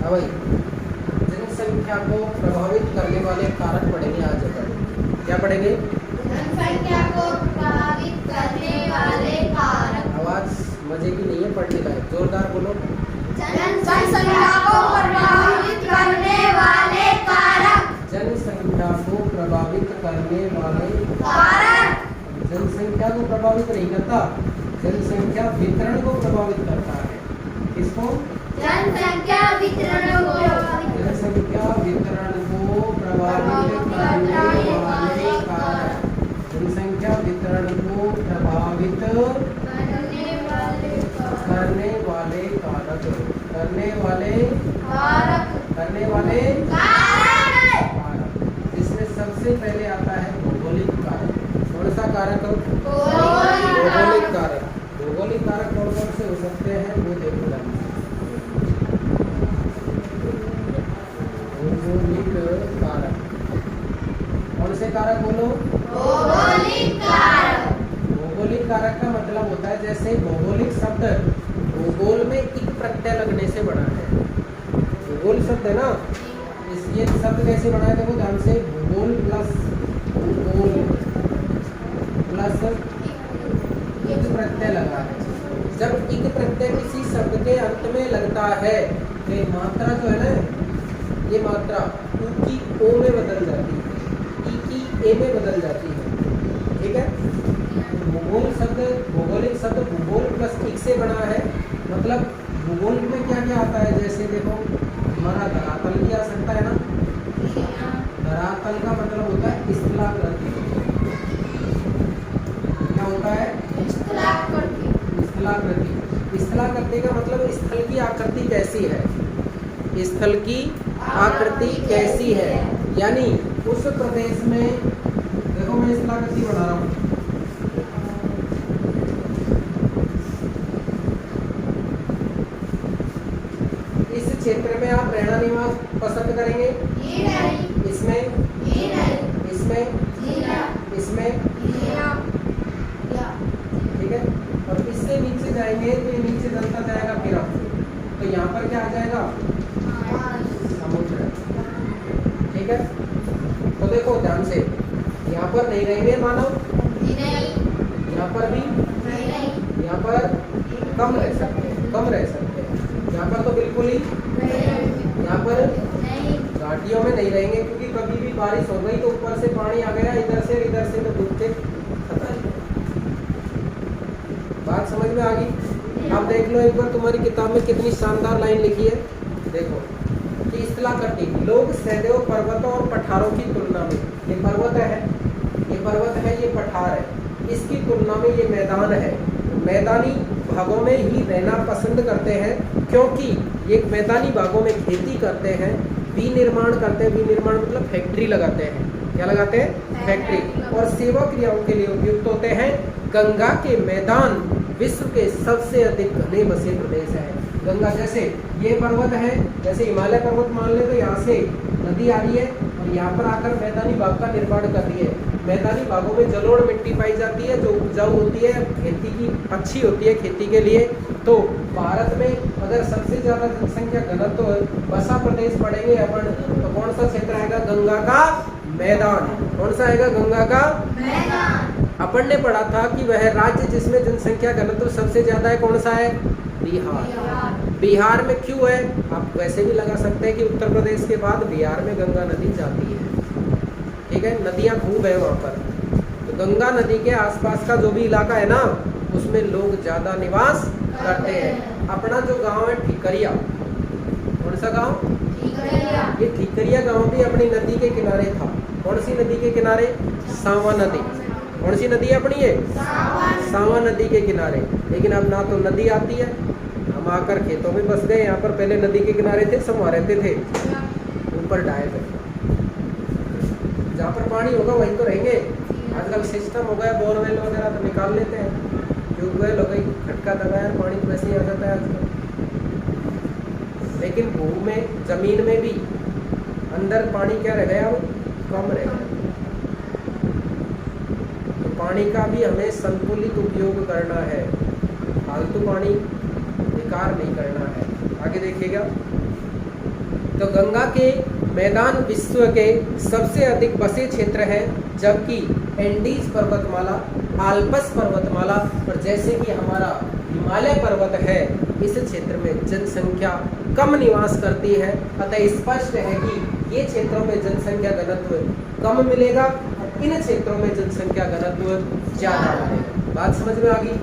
हाँ भाई, जनसंख्या को प्रभावित करने वाले कारक पढ़ेंगे आज अपन। क्या पढ़ेंगे? जनसंख्या को प्रभावित करने वाले कारक। आवाज मजे की नहीं है, पढ़ने लायक, जोरदार बोलो। जनसंख्या को प्रभावित करने वाले कारक। जनसंख्या को प्रभावित करने वाले कारक। जनसंख्या को प्रभावित नहीं करता, जनसंख्या वितरण को प्रभावित करता है। किसको? जनसंख्या वितरण को जनसंख्या वितरण को प्रभावित करने वाले कारक। जनसंख्या वितरण को प्रभावित करने वाले कारक। करने वाले कारक। इसमें सबसे पहले आता है भौगोलिक कारक। कौन सा कारक? भौगोलिक कारक। भौगोलिक कारक कौन कौन से हो सकते हैं वो देखो ध्यान से। भौगोलिक कारक कौन से कारक बोलो? भौगोलिक कारक। भौगोलिक कारक का मतलब होता है, जैसे भौगोलिक शब्द भूगोल में इक प्रत्यय लगने से बना है। भूगोल शब्द है ना, ये शब्द कैसे बना है देखो ध्यान से। भूगोल प्लस इक प्रत्यय लगा है। जब इक प्रत्यय किसी शब्द के अंत में लगता है तो ये मात्रा जो है ना, ये मात्रा उ की ओ में बदल जाती है, ई की ए में बदल जाती है। ठीक है? भौगोलिक शब्द भूगोल प्लस इक से बना है। मतलब भूगोल में क्या क्या आता है, जैसे देखो हमारा धरातल भी आ सकता है ना। धरातल का मतलब होता है स्थलाकृति। क्या होता है? स्थलाकृति। स्थलाकृति का मतलब स्थल की आकृति कैसी है, स्थल की आकृति कैसी है, यानी उस प्रदेश में देखो मैं स्थलाकृति बना रहा हूँ। इस क्षेत्र में आप रहना निवास पसंद करेंगे? इसमें ठीक है। और इससे नीचे जाएंगे तो ये नीचे चलता जाएगा फिर तो यहाँ पर क्या आ जाएगा? समुद्र। ठीक है, तो देखो ध्यान से, यहाँ पर नहीं रहेंगे मानव, यहाँ पर भी, यहाँ पर कम रह सकते हैं, यहाँ पर तो बिल्कुल ही, यहाँ पर घाटियों में नहीं रहेंगे, क्योंकि कभी भी बारिश हो गई तो ऊपर से पानी आ गया, इधर से तो डूब के खत्म। बात समझ में आ गई? अब देख लो एक बार, तुम्हारी किताब में कितनी शानदार लाइन लिखी है। देखो कि स्थलाकृति लोग सहदेव पर्वतों और पठारों की तुलना में, ये पर्वत है, ये पठार है, इसकी तुलना में ये मैदान है, मैदानी भागों में ही रहना पसंद करते हैं, क्योंकि ये मैदानी भागों में खेती करते हैं, विनिर्माण करते हैं। विनिर्माण मतलब फैक्ट्री लगाते हैं। क्या लगाते हैं? फैक्ट्री। और सेवा क्रियाओं के लिए उपयुक्त होते हैं। गंगा के मैदान विश्व के सबसे अधिक घने बसे प्रदेश है। गंगा जैसे ये पर्वत है, जैसे हिमालय पर्वत मान ले, तो यहाँ से नदी आ रही है और यहाँ पर आकर मैदानी भाग का निर्माण कर रही है। मैदानी भागों में जलोढ़ मिट्टी पाई जाती है जो उपजाऊ होती है, खेती की अच्छी होती है खेती के लिए। तो भारत में अगर सबसे ज्यादा जनसंख्या घनत्व बसा प्रदेश पढ़ेंगे अपन, तो कौन सा क्षेत्र आएगा? गंगा का मैदान। कौन सा आएगा? गंगा का मैदान। अपन ने पढ़ा था कि वह राज्य जिसमें जनसंख्या घनत्व सबसे ज्यादा है कौन सा है? बिहार। बिहार में क्यों है? आप वैसे भी लगा सकते हैं कि उत्तर प्रदेश के बाद बिहार में गंगा नदी जाती है। ठीक है, नदियां खूब है वहाँ पर, तो गंगा नदी के आसपास का जो भी इलाका है ना, उसमें लोग ज्यादा निवास करते हैं। अपना जो गांव है ठीकरिया, कौन सा गांव? ये ठीकरिया गांव भी अपनी नदी के किनारे था। कौन सी नदी के किनारे? सावा नदी। कौन सी नदी है अपनी? ये सावा नदी के किनारे। लेकिन अब ना तो नदी आती है, हम आकर खेतों में बस गए। यहाँ पर पहले नदी के किनारे थे, सब वहाँ रहते थे, ऊपर डाए थे। जहाँ पर पानी होगा वहीं तो रहेंगे। आजकल सिस्टम हो गया, बोरवेल वगैरह तो निकाल लेते हैं, ट्यूबवेल हो गई, खटका दबाया पानी तो वैसे ही आ जाता है आजकल। लेकिन भूमि में, जमीन में भी अंदर पानी क्या रह गया? वो कम रह गया। तो पानी का भी हमें संतुलित उपयोग करना है, फालतू पानी बेकार नहीं करना है। आगे देखिएगा, तो गंगा के मैदान विश्व के सबसे अधिक बसे क्षेत्र है, जबकि एंडीज पर्वतमाला, आल्प्स पर्वतमाला और जैसे कि हमारा हिमालय पर्वत है, इस क्षेत्र में जनसंख्या कम निवास करती है। अतः स्पष्ट है कि ये क्षेत्रों में जनसंख्या घनत्व कम मिलेगा, इन क्षेत्रों में जनसंख्या घनत्व ज्यादा मिलेगा। बात समझ में आ गई?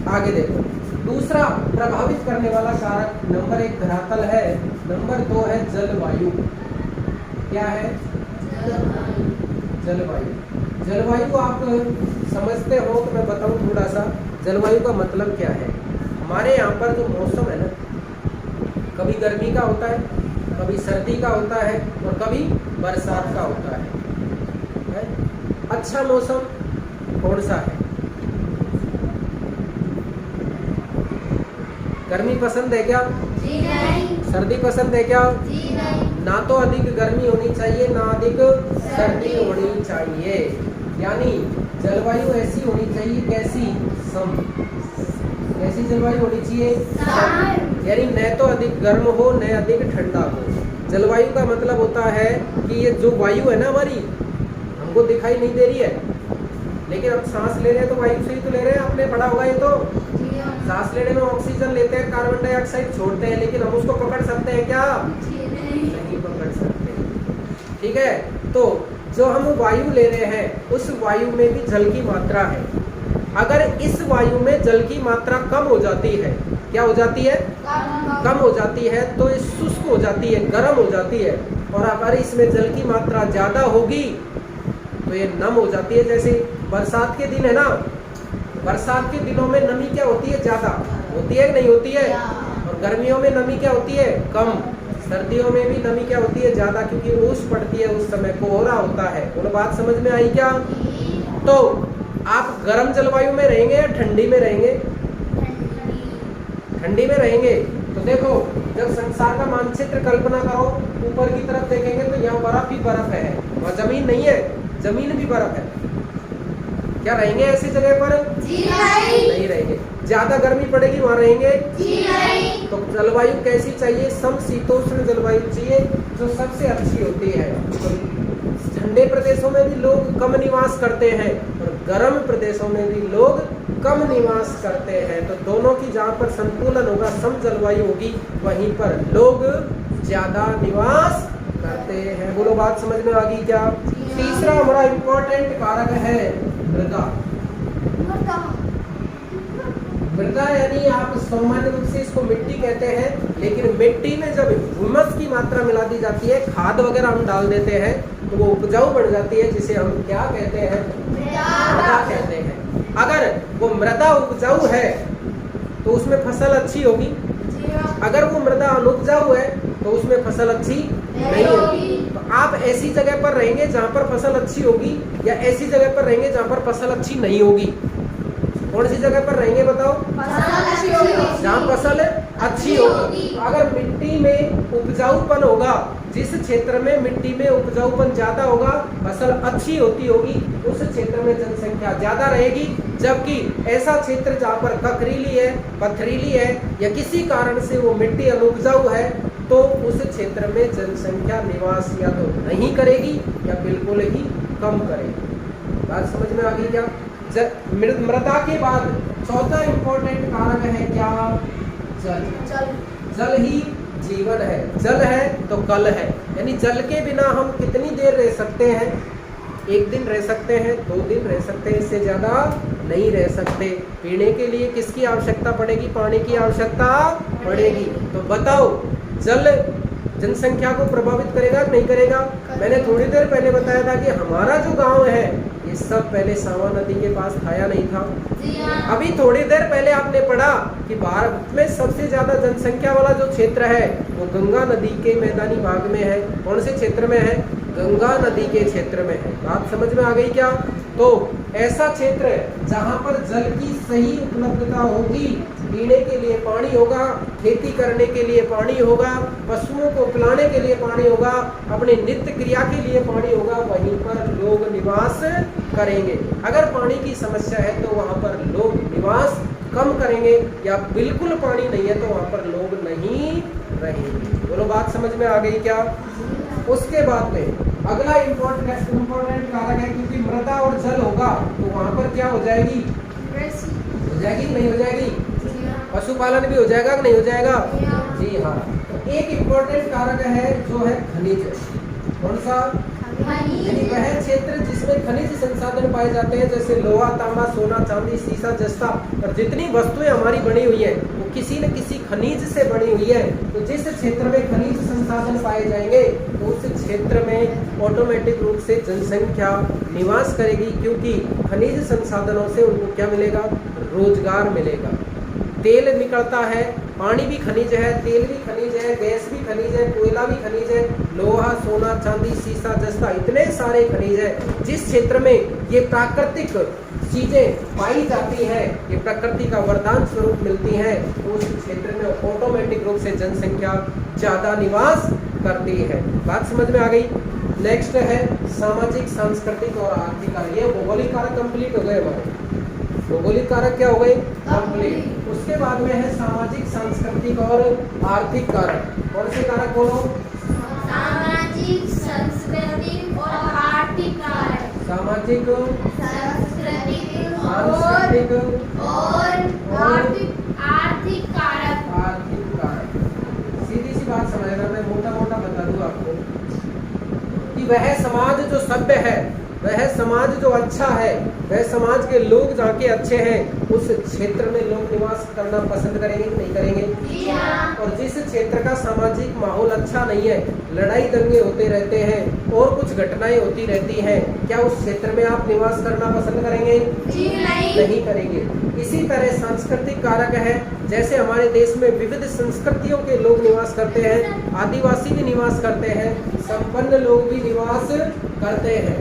आगे देखो, दूसरा प्रभावित करने वाला कारक नंबर 1 धरातल है, नंबर 2 है जलवायु। क्या है? जलवायु। जलवायु आप समझते हो तो मैं बताऊं थोड़ा सा, जलवायु का मतलब क्या है। हमारे यहाँ पर जो मौसम है ना, कभी गर्मी का होता है, कभी सर्दी का होता है और कभी बरसात का होता है? अच्छा मौसम कौन सा है? गर्मी पसंद है क्या? जी नहीं। सर्दी पसंद है क्या? जी नहीं। ना तो अधिक गर्मी होनी चाहिए, ना अधिक सर्दी होनी चाहिए। यानी जलवायु ऐसी होनी चाहिए, कैसी? सम। कैसी जलवायु होनी चाहिए? सम। यानी न तो अधिक गर्म हो, न अधिक ठंडा हो। जलवायु का मतलब होता है कि ये जो वायु है ना हमारी, हमको दिखाई नहीं दे रही है, लेकिन हम सांस ले रहे हैं तो वायु से ही तो ले रहे हैं। आपने पढ़ा होगा ये तो, सांस लेने में ऑक्सीजन लेते हैं, कार्बन डाइऑक्साइड छोड़ते हैं, लेकिन हम उसको पकड़ सकते हैं क्या? नहीं पकड़ सकते। ठीक है, तो जो हम वायु ले रहे हैं उस वायु में भी जल की मात्रा है। अगर इस वायु में जल की मात्रा कम हो जाती है, क्या हो जाती है? कम हो जाती है, तो ये शुष्क हो जाती है, गर्म हो जाती है। और अगर इसमें जल की मात्रा ज्यादा होगी तो ये नम हो जाती है। जैसे बरसात के दिन है ना, बरसात के दिनों में नमी क्या होती है? ज्यादा होती है, नहीं होती है? और गर्मियों में नमी क्या होती है? कम। सर्दियों में भी नमी क्या होती है? ज्यादा, क्योंकि ओस पड़ती है, उस समय कोहरा होता है। बोलो, बात समझ में आई क्या? तो आप गर्म जलवायु में रहेंगे या ठंडी में रहेंगे? ठंडी में रहेंगे। तो देखो, जब संसार का मानचित्र कल्पना करो, ऊपर की तरफ देखेंगे तो यहाँ बर्फ ही बर्फ है, वहाँ जमीन नहीं है, जमीन भी बर्फ है। क्या रहेंगे ऐसी जगह पर? जी नहीं। नहीं रहेंगे। ज्यादा गर्मी पड़ेगी, वहाँ रहेंगे? जी नहीं। तो जलवायु कैसी चाहिए? समशीतोष्ण जलवायु चाहिए, जो सबसे अच्छी होती है। तो ठंडे प्रदेशों में भी लोग कम निवास करते हैं और गर्म प्रदेशों में भी लोग कम निवास करते हैं। तो दोनों की जहाँ पर संतुलन होगा, सम जलवायु होगी, वहीं पर लोग ज्यादा निवास करते हैं। बोलो, बात समझ में आ गई क्या? तीसरा हमारा इम्पोर्टेंट कारक है मृदा। मृदा यानी आप सामान्य रूप से इसको मिट्टी कहते हैं, लेकिन मिट्टी में जब ह्यूमस की मात्रा मिला दी जाती है, खाद वगैरह हम डाल देते हैं, तो वो उपजाऊ बन जाती है, जिसे हम क्या कहते हैं? मृदा कहते हैं। अगर वो मृदा उपजाऊ है तो उसमें फसल अच्छी होगी, अगर वो मृदा अनुपजाऊ है तो उसमें फसल अच्छी नहीं होगी। तो आप ऐसी जगह पर रहेंगे जहाँ पर फसल अच्छी होगी, या ऐसी जगह पर रहेंगे जहाँ पर फसल अच्छी नहीं होगी? कौन सी जगह पर रहेंगे बताओ? जहाँ फसल अच्छी होगी। तो अगर मिट्टी में उपजाऊपन होगा, जिस क्षेत्र में मिट्टी में उपजाऊपन ज्यादा होगा, फसल अच्छी होती होगी, उस क्षेत्र में जनसंख्या ज्यादा रहेगी। जबकि ऐसा क्षेत्र जहाँ पर ककरीली है, पथरीली है, या किसी कारण से वो मिट्टी अनुपजाऊ है, तो उस क्षेत्र में जनसंख्या निवास या तो नहीं करेगी या बिल्कुल ही कम करेगी। बात समझ में आ गई क्या? मृदा के बाद चौथा इंपॉर्टेंट कारक है क्या? जल। जल ही जीवन है। जल है तो कल है, यानी जल के बिना हम कितनी देर रह सकते हैं? एक दिन रह सकते हैं, 2 दिन रह सकते हैं, इससे ज्यादा नहीं रह सकते। पीने के लिए किसकी आवश्यकता पड़ेगी? पानी की आवश्यकता पड़ेगी। तो बताओ, जल जनसंख्या को प्रभावित करेगा नहीं करेगा? मैंने थोड़ी देर पहले बताया था कि हमारा जो गांव है ये सब पहले सावा नदी के पास था या नहीं था? अभी थोड़ी देर पहले आपने पढ़ा कि भारत में सबसे ज्यादा जनसंख्या वाला जो क्षेत्र है वो गंगा नदी के मैदानी भाग में है। कौन से क्षेत्र में है? गंगा नदी के क्षेत्र में है। बात समझ में आ गई क्या? तो ऐसा क्षेत्र जहाँ पर जल की सही उपलब्धता होगी, पीने के लिए पानी होगा, खेती करने के लिए पानी होगा, पशुओं को पिलाने के लिए पानी होगा, अपने नित्य क्रिया के लिए पानी होगा, वहीं पर लोग निवास करेंगे। अगर पानी की समस्या है तो वहाँ पर लोग निवास कम करेंगे या बिल्कुल पानी नहीं है तो वहां पर लोग नहीं रहेंगे। बोलो बात समझ में आ गई क्या? उसके बाद में अगला इम्पोर्टेंट कारक है, क्योंकि मृदा और जल होगा तो वहां पर क्या हो जाएगी? हो जाएगी कि नहीं हो जाएगी? पशुपालन भी हो जाएगा कि नहीं हो जाएगा? जी हाँ। तो एक इम्पोर्टेंट कारक है जो है खनिज। कौन सा? यानी वह क्षेत्र जिसमें खनिज संसाधन पाए जाते हैं, जैसे लोहा, तांबा, सोना, चांदी, सीसा, जस्ता और जितनी वस्तुएं हमारी बनी हुई है वो किसी न किसी खनिज से बनी हुई है। तो जिस क्षेत्र में खनिज संसाधन पाए जाएंगे तो उस क्षेत्र में ऑटोमेटिक रूप से जनसंख्या निवास करेगी, क्योंकि खनिज संसाधनों से उनको क्या मिलेगा? रोजगार मिलेगा। तेल निकलता है, पानी भी खनिज है, तेल भी खनिज है, गैस भी खनिज है, कोयला भी खनिज है, लोहा, सोना, चांदी, सीसा, जस्ता, इतने सारे खनिज है। जिस क्षेत्र में ये प्राकृतिक चीजें पाई जाती हैं, ये प्रकृति का वरदान स्वरूप मिलती हैं, तो उस क्षेत्र में ऑटोमेटिक रूप से जनसंख्या ज्यादा निवास करती है। बात समझ में आ गई? नेक्स्ट है सामाजिक, सांस्कृतिक और आर्थिक कारक। ये भौगोलिक कारक कंप्लीट हो गए हमारे। भौगोलिक कारक क्या हो गए? कंप्लीट। उसके बाद में है सामाजिक, सांस्कृतिक और आर्थिक कारक। कौन से कारक बोलो? सामाजिक, सांस्कृतिक और आर्थिक कारक। सामाजिक, सांस्कृतिक सांस्कृतिक और आर्थिक कारक। आर्थिक कारक। सीधी सी बात समझना, मैं मोटा मोटा बता दूं आपको कि वह समाज जो सभ्य है, वह समाज जो अच्छा है, वह समाज के लोग जहाँ के अच्छे हैं, उस क्षेत्र में लोग निवास करना पसंद करेंगे कि नहीं करेंगे? और जिस क्षेत्र का सामाजिक माहौल अच्छा नहीं है, लड़ाई दंगे होते रहते हैं और कुछ घटनाएं होती रहती हैं, क्या उस क्षेत्र में आप निवास करना पसंद करेंगे? नहीं करेंगे। इसी तरह सांस्कृतिक कारक है, जैसे हमारे देश में विविध संस्कृतियों के लोग निवास करते हैं, आदिवासी भी निवास करते हैं, संपन्न लोग भी निवास करते हैं।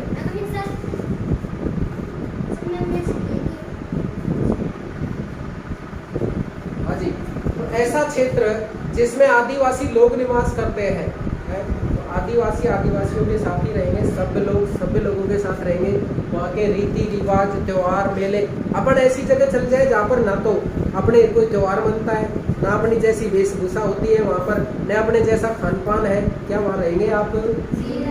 हाँ जी, तो ऐसा क्षेत्र जिसमें आदिवासी लोग निवास करते हैं, तो आदिवासी आदिवासियों के साथ ही रहेंगे, सभ्य लोगों के साथ रहेंगे। वहाँ के रीति रिवाज, त्योहार, मेले। अपन ऐसी जगह चल जाए जहाँ पर ना तो अपने कोई त्योहार मनता है, ना अपनी जैसी वेशभूषा होती है वहाँ पर, न अपने जैसा खान पान है, क्या वहाँ रहेंगे आप? नहीं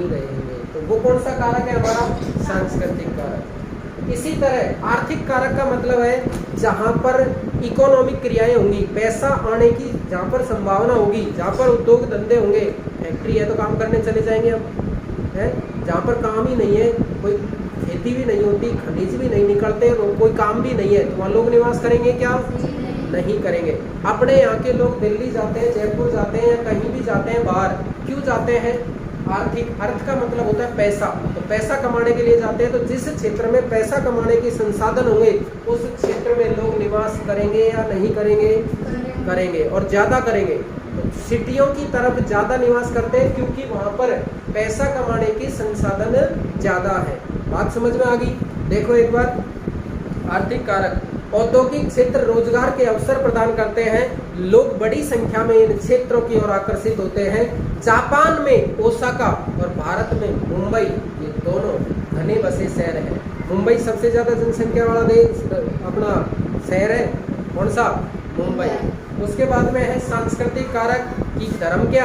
रहेंगे। तो वो कौन सा कारक है हमारा? सांस्कृतिक कारक। इसी तरह आर्थिक कारक का मतलब है जहाँ पर इकोनॉमिक क्रियाएं होंगी, पैसा आने की जहाँ पर संभावना होगी, जहाँ पर उद्योग धंधे होंगे। फैक्ट्री है तो काम करने चले जाएंगे हम, है? जहाँ पर काम ही नहीं है, कोई खेती भी नहीं होती, खनिज भी नहीं निकलते, कोई काम भी नहीं है, तो वहाँ लोग निवास करेंगे क्या? नहीं करेंगे। अपने यहाँ के लोग दिल्ली जाते हैं, जयपुर जाते हैं या कहीं भी जाते हैं बाहर, क्यों जाते हैं? आर्थिक, अर्थ का मतलब होता है पैसा, तो पैसा कमाने के लिए जाते हैं। तो जिस क्षेत्र में पैसा कमाने के संसाधन होंगे उस क्षेत्र में लोग निवास करेंगे या नहीं करेंगे? करेंगे, और ज्यादा करेंगे। तो सिटियों की तरफ ज्यादा निवास करते हैं क्योंकि वहां पर पैसा कमाने के संसाधन ज्यादा है। बात समझ में आ गई? देखो एक बार, आर्थिक कारक, औद्योगिक क्षेत्र रोजगार के अवसर प्रदान करते हैं, लोग बड़ी संख्या में इन क्षेत्रों की ओर आकर्षित होते हैं। जापान में ओसाका और भारत में मुंबई, ये दोनों घने बसे शहर हैं। मुंबई सबसे ज्यादा जनसंख्या वाला देश अपना शहर है। कौन सा? मुंबई। उसके बाद में है सांस्कृतिक कारक की धर्म के